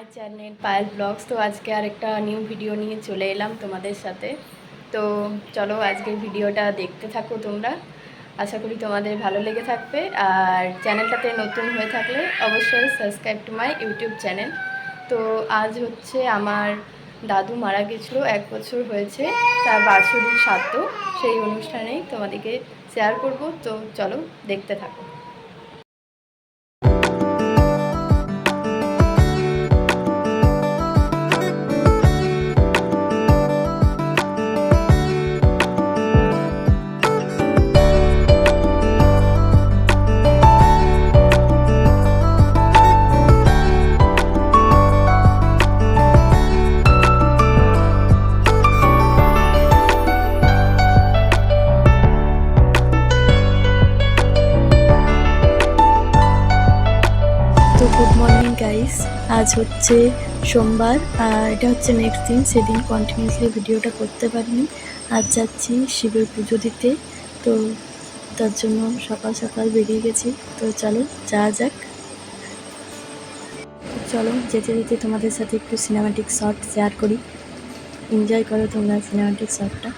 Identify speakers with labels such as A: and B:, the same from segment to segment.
A: My channel Payel blogs. তো আজকে আর একটা নিউ ভিডিও নিয়ে চলে এলাম তোমাদের সাথে। তো চলো আজকের ভিডিওটা দেখতে থাকো তোমরা, আশা করি তোমাদের ভালো লেগে থাকবে। আর চ্যানেলটাতে নতুন হয়ে থাকলে অবশ্যই subscribe to my YouTube channel. তো আজ হচ্ছে আমার দাদু মারা গেছিলো, 1 বছর হয়েছে, তার বাৎসরিক শ্রাদ্ধ। সেই অনুষ্ঠানেই তোমাদেরকে শেয়ার করব। তো চলো দেখতে থাকো। তো গুড মর্নিং গাইস, আজ হচ্ছে সোমবার আর এটা হচ্ছে নেক্সট দিন। সেদিন কন্টিনিউসলি ভিডিওটা করতে পারিনি। আজ যাচ্ছি শিবের পুজো দিতে, তো তার জন্য সকাল সকাল বেরিয়ে গেছি। তো চলো যাওয়া যাক। চলো যেতে যেতে তোমাদের সাথে একটু সিনেমাটিক শট শেয়ার করি। এনজয় করো তোমরা সিনেমাটিক শটটা।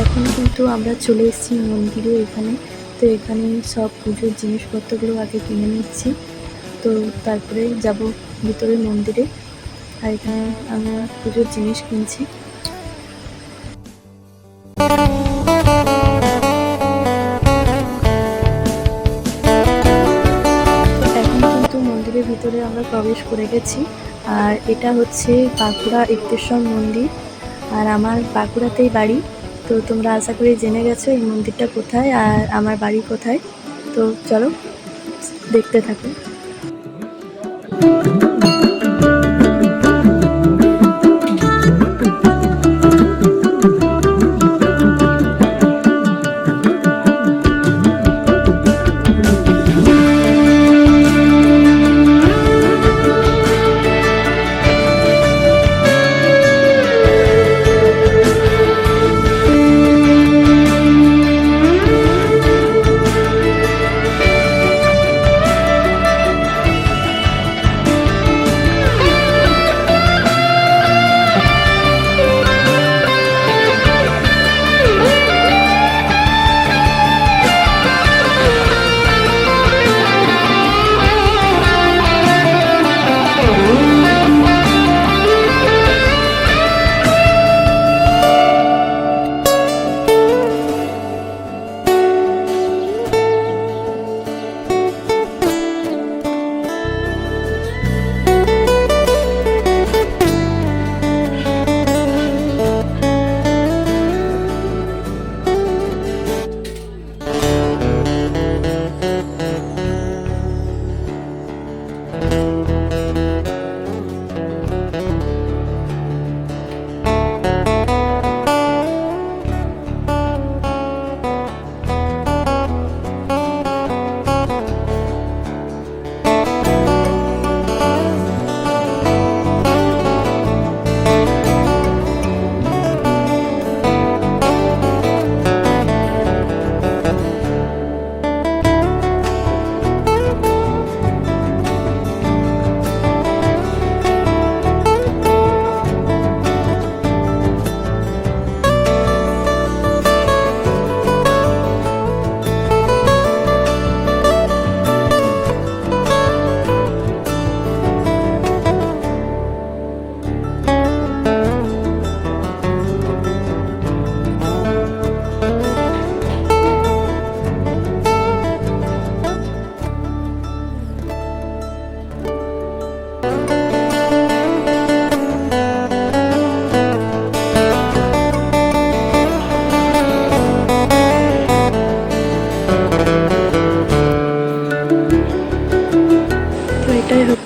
A: এখন কিন্তু আমরা চলে এসেছি মন্দিরে এখানে। তো এখানে সব পুজোর জিনিসপত্রগুলো আগে কিনে নিচ্ছি, তো তারপরে যাব ভিতরে মন্দিরে। আর এখানে আমরা পুজোর জিনিস কিনছি। এখন কিন্তু মন্দিরের ভিতরে আমরা প্রবেশ করে গেছি। আর এটা হচ্ছে বাঁকুড়া ইপ্তেশ্বর মন্দির, আর আমার বাঁকুড়াতেই বাড়ি। তো তোমরা আশা করি জেনে গেছো এই মন্দিরটা কোথায় আর আমার বাড়ি কোথায়। তো চলো দেখতে থাকো।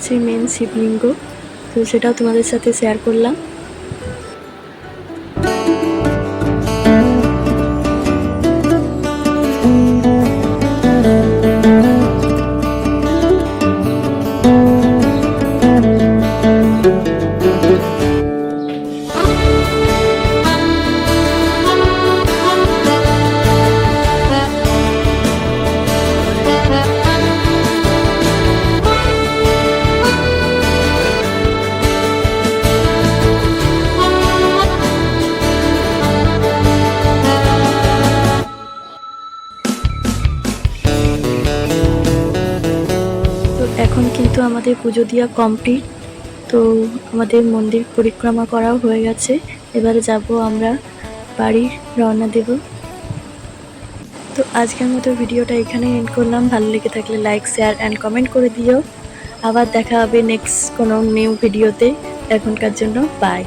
A: হচ্ছে মেন শিবলিঙ্গ, তো সেটাও তোমাদের সাথে শেয়ার করলাম। তো এখন কিন্তু আমাদের পুজো দেওয়া কমপ্লিট, তো আমাদের মন্দির পরিক্রমা করাও হয়ে গেছে। এবারে যাব আমরা বাড়ি রওনা দেব। তো আজকের মতো ভিডিওটা এখানেই এন্ড করলাম। ভালো লেগে থাকলে লাইক, শেয়ার অ্যান্ড কমেন্ট করে দিও। আবার দেখা হবে নেক্সট কোনো নিউ ভিডিওতে। এখনকার জন্য বাই।